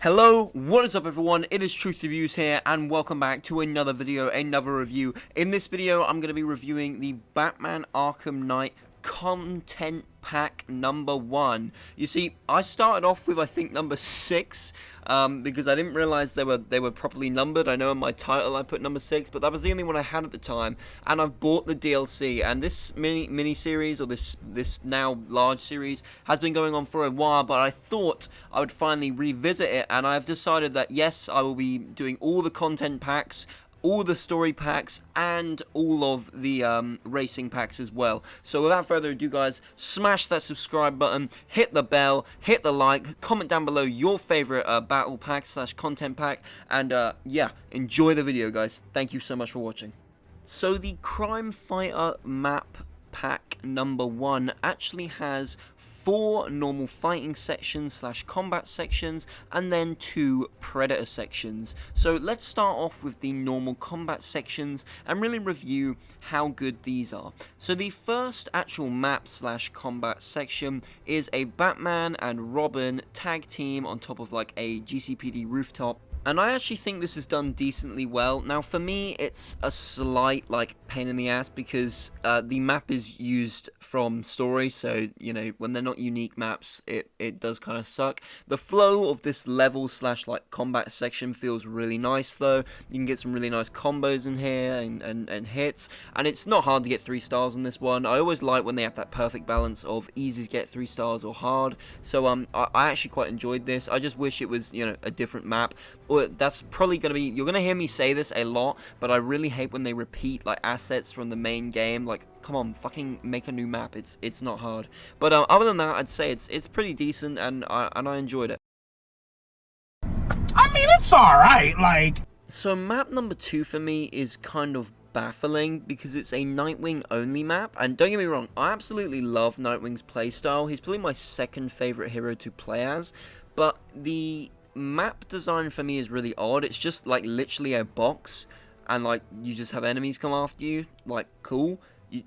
Hello, what is up everyone, it is Truth Reviews here, and welcome back to another video, another review. In this video, I'm going to be reviewing the Batman Arkham Knight Content Pack number 1. You see, I started off with, I think, number 6, because I didn't realize they were properly numbered. I know in my title I put number 6, but that was the only one I had at the time, and I've bought the DLC, and this mini series, or this now large series, has been going on for a while, but I thought I would finally revisit it, and I've decided that yes, I will be doing all the content packs, all the story packs, and all of the racing packs as well. So without further ado, guys, smash that subscribe button, hit the bell, hit the like, comment down below your favorite battle pack / content pack, and yeah, enjoy the video, guys. Thank you so much for watching. So the Crime Fighter map pack number 1 actually has 4 normal fighting sections / combat sections, and then 2 predator sections. So let's start off with the normal combat sections and really review how good these are. So the first actual map / combat section is a Batman and Robin tag team on top of like a GCPD rooftop. And I actually think this is done decently well. Now, for me, it's a slight, like, pain in the ass because the map is used from story, so, you know, when they're not unique maps, it does kind of suck. The flow of this level / like, combat section feels really nice, though. You can get some really nice combos in here and hits, and it's not hard to get 3 stars on this one. I always like when they have that perfect balance of easy to get 3 stars or hard, so I actually quite enjoyed this. I just wish it was, you know, a different map. That's probably going to be, you're going to hear me say this a lot, but I really hate when they repeat, like, assets from the main game. Like, come on, fucking make a new map. It's not hard. But other than that, I'd say it's pretty decent, and I enjoyed it. I mean, it's alright, like... So map number 2 for me is kind of baffling because it's a Nightwing Only Map, and don't get me wrong, I absolutely love Nightwing's playstyle. He's probably my second favorite hero to play as, but the map design for me is really odd. It's just like literally a box, and like you just have enemies come after you. Like, cool.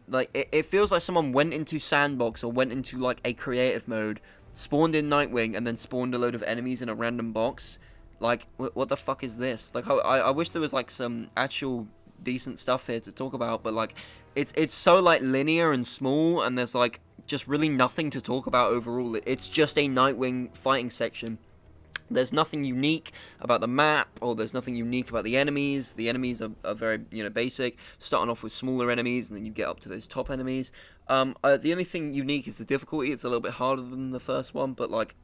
Like it feels like someone went into sandbox or went into like a creative mode, spawned in Nightwing, and then spawned a load of enemies in a random box. Like, what the fuck is this? Like, I wish there was like some actual decent stuff here to talk about, but like it's so like linear and small, and there's like just really nothing to talk about overall. It's just a Nightwing fighting section. There's nothing unique about the map, or there's nothing unique about the enemies. The enemies are very, you know, basic, starting off with smaller enemies, and then you get up to those top enemies. The only thing unique is the difficulty. It's a little bit harder than the first one, but, like,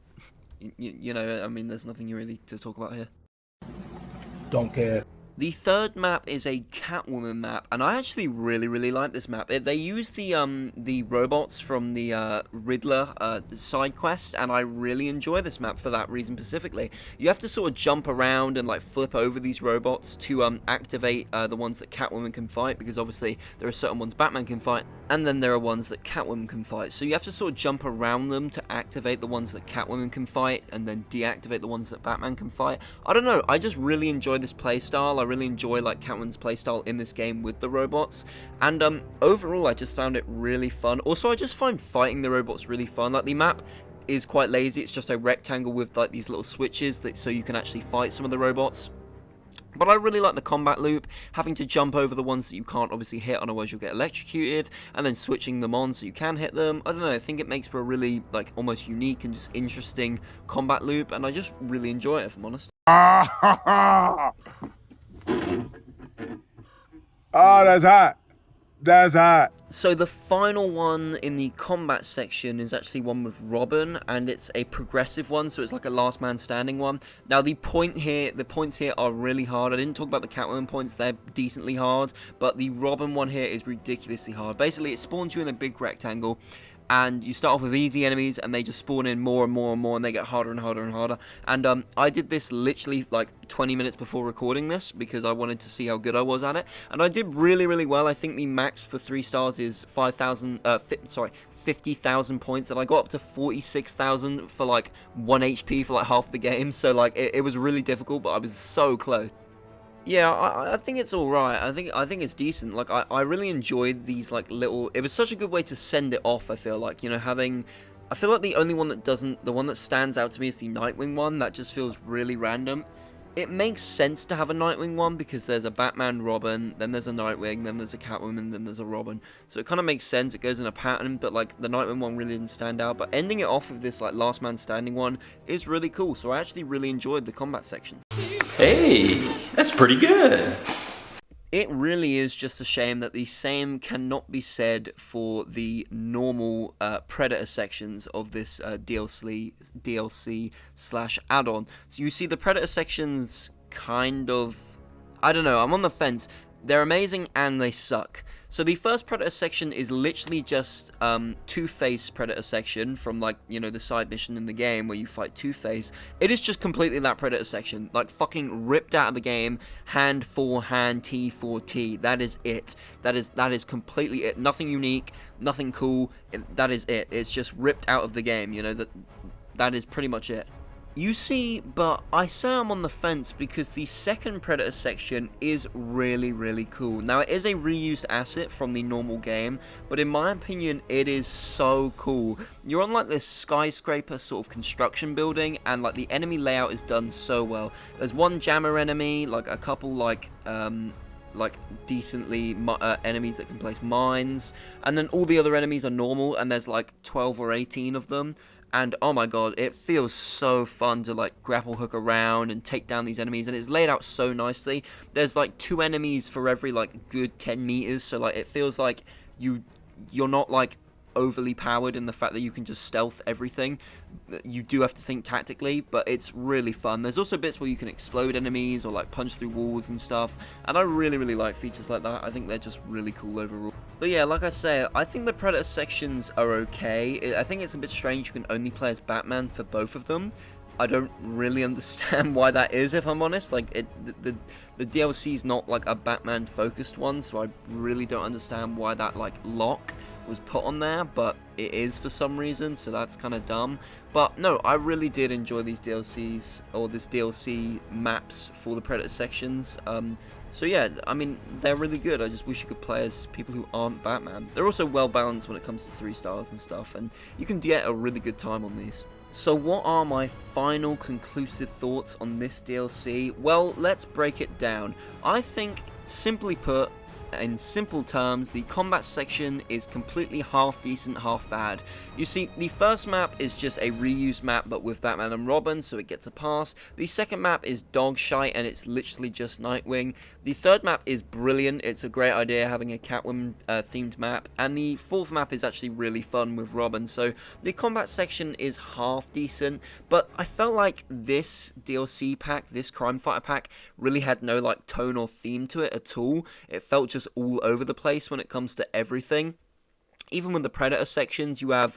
you know, I mean, there's nothing really to talk about here. Don't care. The third map is a Catwoman map, and I actually really like this map. They use the robots from the Riddler side quest, and I really enjoy this map for that reason specifically. You have to sort of jump around and like flip over these robots to activate the ones that Catwoman can fight, because obviously there are certain ones Batman can fight, and then there are ones that Catwoman can fight. So you have to sort of jump around them to activate the ones that Catwoman can fight, and then deactivate the ones that Batman can fight. I don't know, I just really enjoy this playstyle. I really enjoy like Catwoman's playstyle in this game with the robots, and overall I just found it really fun. Also, I just find fighting the robots really fun. Like, the map is quite lazy. It's just a rectangle with like these little switches so you can actually fight some of the robots. But I really like the combat loop, having to jump over the ones that you can't obviously hit, otherwise you'll get electrocuted, and then switching them on so you can hit them. I don't know, I think it makes for a really, like, almost unique and just interesting combat loop, and I just really enjoy it, if I'm honest. Oh, that's hot. That's hot. So the final one in the combat section is actually one with Robin, and it's a progressive one, so it's like a last man standing one. Now the points here are really hard. I didn't talk about the Catwoman points, they're decently hard, but the Robin one here is ridiculously hard. Basically, it spawns you in a big rectangle, and you start off with easy enemies, and they just spawn in more and more and more, and they get harder and harder and harder. And I did this literally like 20 minutes before recording this, because I wanted to see how good I was at it, and I did really well. I think the max for 3 stars is 50,000 points, and I got up to 46,000 for like 1 HP for like half the game. So like it was really difficult, but I was so close. Yeah, I think it's alright. I think it's decent. Like, I really enjoyed these, like, little... It was such a good way to send it off, I feel like. You know, having I feel like the only one that doesn't, the one that stands out to me is the Nightwing one. That just feels really random. It makes sense to have a Nightwing one because there's a Batman Robin, then there's a Nightwing, then there's a Catwoman, then there's a Robin. So it kind of makes sense, it goes in a pattern, but like the Nightwing one really didn't stand out. But ending it off with this like last man standing one is really cool. So I actually really enjoyed the combat sections. Hey, that's pretty good. It really is just a shame that the same cannot be said for the normal Predator sections of this DLC slash add-on. So you see the Predator sections kind of, I don't know, I'm on the fence. They're amazing and they suck. So the first Predator section is literally just Two-Face Predator section from, like, you know, the side mission in the game where you fight Two-Face. It is just completely that Predator section, like fucking ripped out of the game, hand for hand, T for T. That is it. That is completely it. Nothing unique, nothing cool. That is it. It's just ripped out of the game. You know, that is pretty much it. You see, but I say I'm on the fence because the second Predator section is really, really cool. Now, it is a reused asset from the normal game, but in my opinion, it is so cool. You're on like this skyscraper sort of construction building, and like the enemy layout is done so well. There's one jammer enemy, like a couple like decently enemies that can place mines, and then all the other enemies are normal, and there's like 12 or 18 of them. And oh my god, it feels so fun to like grapple hook around and take down these enemies, and it's laid out so nicely. There's like 2 enemies for every like good 10 meters, so like it feels like you're not like overly powered in the fact that you can just stealth everything. You do have to think tactically, but it's really fun. There's also bits where you can explode enemies or like punch through walls and stuff, and I really, really like features like that. I think they're just really cool overall. But yeah, like I say, I think the Predator sections are okay. I think it's a bit strange you can only play as Batman for both of them. I don't really understand why that is, if I'm honest. Like, the DLC is not like a Batman focused one, so I really don't understand why that like lock was put on there, but it is for some reason, so that's kind of dumb. But no, I really did enjoy these DLCs, or this DLC maps for the Predator sections. So yeah, I mean, they're really good. I just wish you could play as people who aren't Batman. They're also well balanced when it comes to 3 stars and stuff, and you can get a really good time on these. So what are my final conclusive thoughts on this DLC? Well, let's break it down. I think, simply put, in simple terms, the combat section is completely half decent, half bad. You see, the first map is just a reused map but with Batman and Robin, so it gets a pass. The second map is dog shite and it's literally just Nightwing. The third map is brilliant. It's a great idea having a Catwoman themed map, and the fourth map is actually really fun with Robin. So the combat section is half decent, but I felt like this DLC pack, this Crime Fighter pack, really had no like tone or theme to it at all. It felt just all over the place when it comes to everything. Even with the Predator sections, you have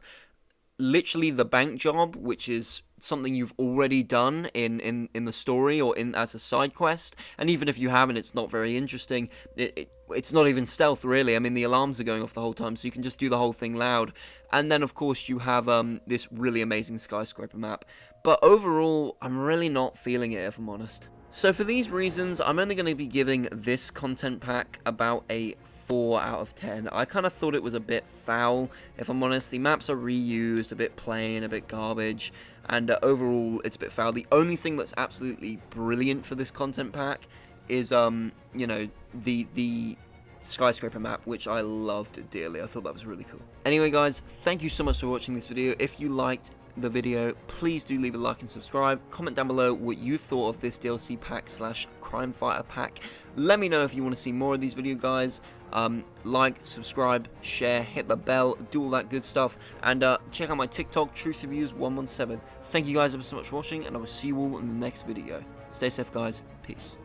literally the bank job, which is something you've already done in the story or in as a side quest, and even if you haven't, it's not very interesting. It's not even stealth really. I mean, the alarms are going off the whole time, so you can just do the whole thing loud. And then of course you have this really amazing skyscraper map, but overall I'm really not feeling it, if I'm honest. So for these reasons, I'm only going to be giving this content pack about a 4 out of 10. I kind of thought it was a bit foul, if I'm honest. The maps are reused, a bit plain, a bit garbage, and overall it's a bit foul. The only thing that's absolutely brilliant for this content pack is, you know, the skyscraper map, which I loved dearly. I thought that was really cool. Anyway guys, thank you so much for watching this video. If you liked the video, please do leave a like and subscribe. Comment down below what you thought of this DLC pack slash Crime Fighter pack. Let me know if you want to see more of these videos, guys. Like, subscribe, share, hit the bell, do all that good stuff, and check out my TikTok, TruthReviews117. Thank you guys ever so much for watching, and I will see you all in the next video. Stay safe, guys. Peace.